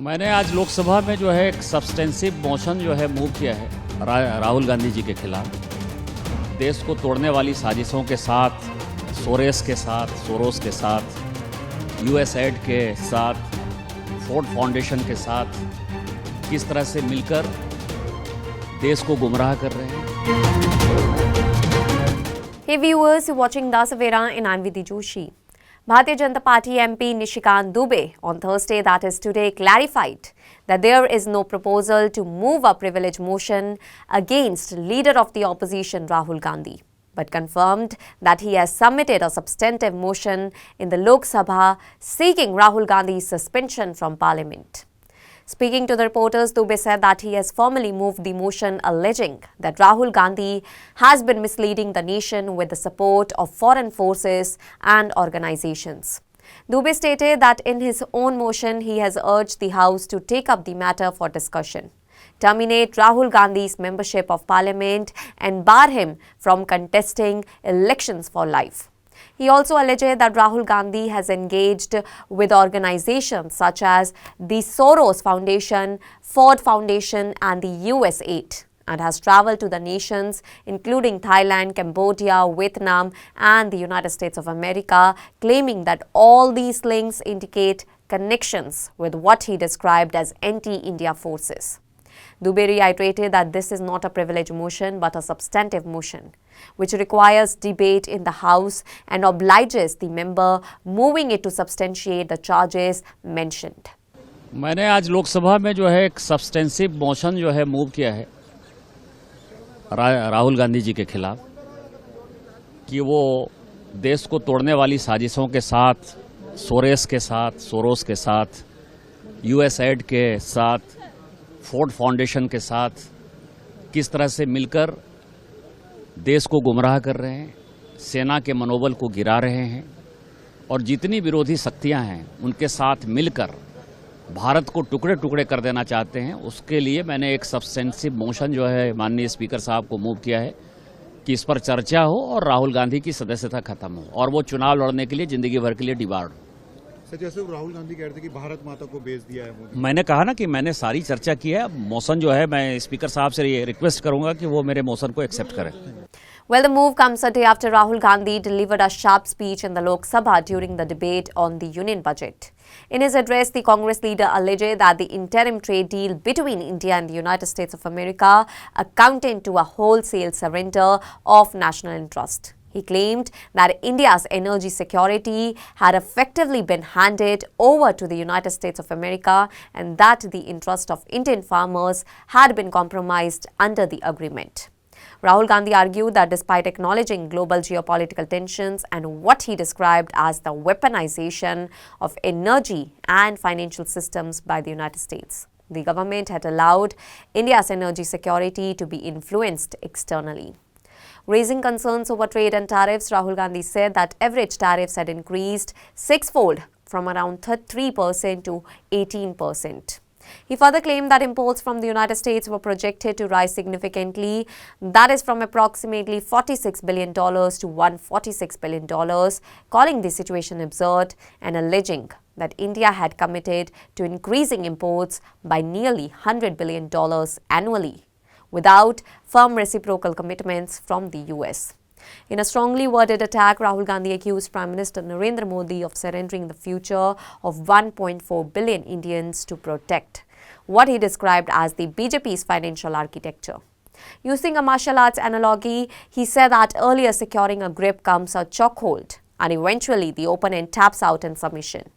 मैंने आज लोकसभा में जो है एक सब्सटेंसिव मोशन जो है मूव किया है राहुल गांधी जी के खिलाफ। देश को तोड़ने वाली साजिशों के साथ, सोरोस के साथ, यूएसएड के साथ, फोर्ड फाउंडेशन के साथ किस तरह से मिलकर देश को गुमराह कर रहे हैं। Hey viewers, you're watching Da Savera and I'm Vidhi Joshi. Bharatiya Janata Party MP Nishikant Dubey on Thursday, that is today, clarified that there is no proposal to move a privilege motion against leader of the opposition Rahul Gandhi, but confirmed that he has submitted a substantive motion in the Lok Sabha seeking Rahul Gandhi's suspension from Parliament. Speaking to the reporters, Dubey said that he has formally moved the motion alleging that Rahul Gandhi has been misleading the nation with the support of foreign forces and organizations. Dubey stated that in his own motion, he has urged the House to take up the matter for discussion, terminate Rahul Gandhi's membership of Parliament and bar him from contesting elections for life. He also alleged that Rahul Gandhi has engaged with organizations such as the Soros Foundation, Ford Foundation and the USAID and has traveled to the nations including Thailand, Cambodia, Vietnam and the United States of America, claiming that all these links indicate connections with what he described as anti-India forces. Dubey reiterated that this is not a privilege motion but a substantive motion, which requires debate in the House and obliges the member moving it to substantiate the charges mentioned. मैंने आज लोकसभा में जो है एक substantive motion जो है move किया है राहुल गांधी जी के खिलाफ कि वो देश को तोड़ने वाली साजिशों के साथ, सोरोस के साथ, यूएसएड के साथ, फोर्ड फाउंडेशन के साथ किस तरह से मिलकर देश को गुमराह कर रहे हैं, सेना के मनोबल को गिरा रहे हैं और जितनी विरोधी शक्तियां हैं उनके साथ मिलकर भारत को टुकड़े टुकड़े कर देना चाहते हैं। उसके लिए मैंने एक सब्सटेंसिव मोशन जो है माननीय स्पीकर साहब को मूव किया है कि इस पर चर्चा हो और राहुल गांधी की सदस्यता खत्म हो और वो चुनाव लड़ने के लिए जिंदगी भर के लिए डिबार्ड हो। सर, जैसे राहुल गांधी कहते हैं कि भारत माता को बेच दिया है मोदी। मैंने कहा ना कि मैंने सारी चर्चा की है। मोशन जो है मैं स्पीकर साहब से ये रिक्वेस्ट करूंगा कि वो मेरे मोशन को एक्सेप्ट करें। Well, the move comes a day after Rahul Gandhi delivered a sharp speech in the Lok Sabha during the debate on the union budget. In his address, the Congress leader alleged that the interim trade deal between India and the United States of America amounted to a wholesale surrender of national interest. He claimed that India's energy security had effectively been handed over to the United States of America and that the interest of Indian farmers had been compromised under the agreement. Rahul Gandhi argued that despite acknowledging global geopolitical tensions and what he described as the weaponization of energy and financial systems by the United States, the government had allowed India's energy security to be influenced externally. Raising concerns over trade and tariffs, Rahul Gandhi said that average tariffs had increased sixfold from around 3% to 18%. He further claimed that imports from the United States were projected to rise significantly, that is from approximately $46 billion to $146 billion, calling the situation absurd and alleging that India had committed to increasing imports by nearly $100 billion annually, without firm reciprocal commitments from the US. In a strongly worded attack, Rahul Gandhi accused Prime Minister Narendra Modi of surrendering the future of 1.4 billion Indians to protect what he described as the BJP's financial architecture. Using a martial arts analogy, he said that earlier securing a grip comes a chokehold and eventually the opponent taps out in submission.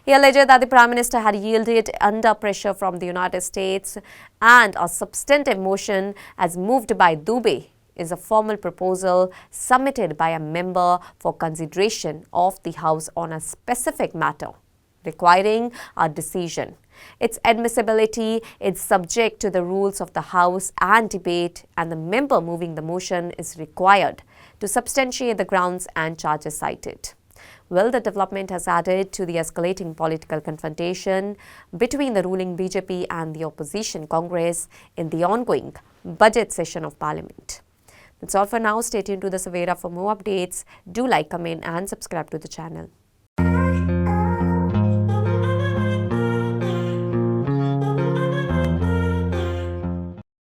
He alleged that the Prime Minister had yielded under pressure from the United States and a substantive motion as moved by Dubey is a formal proposal submitted by a member for consideration of the House on a specific matter, requiring a decision. Its admissibility is subject to the rules of the House and debate, and the member moving the motion is required to substantiate the grounds and charges cited. Well, the development has added to the escalating political confrontation between the ruling BJP and the opposition Congress in the ongoing budget session of Parliament. That's all for now. Stay tuned to The Savera for more updates. Do like, comment and subscribe to the channel.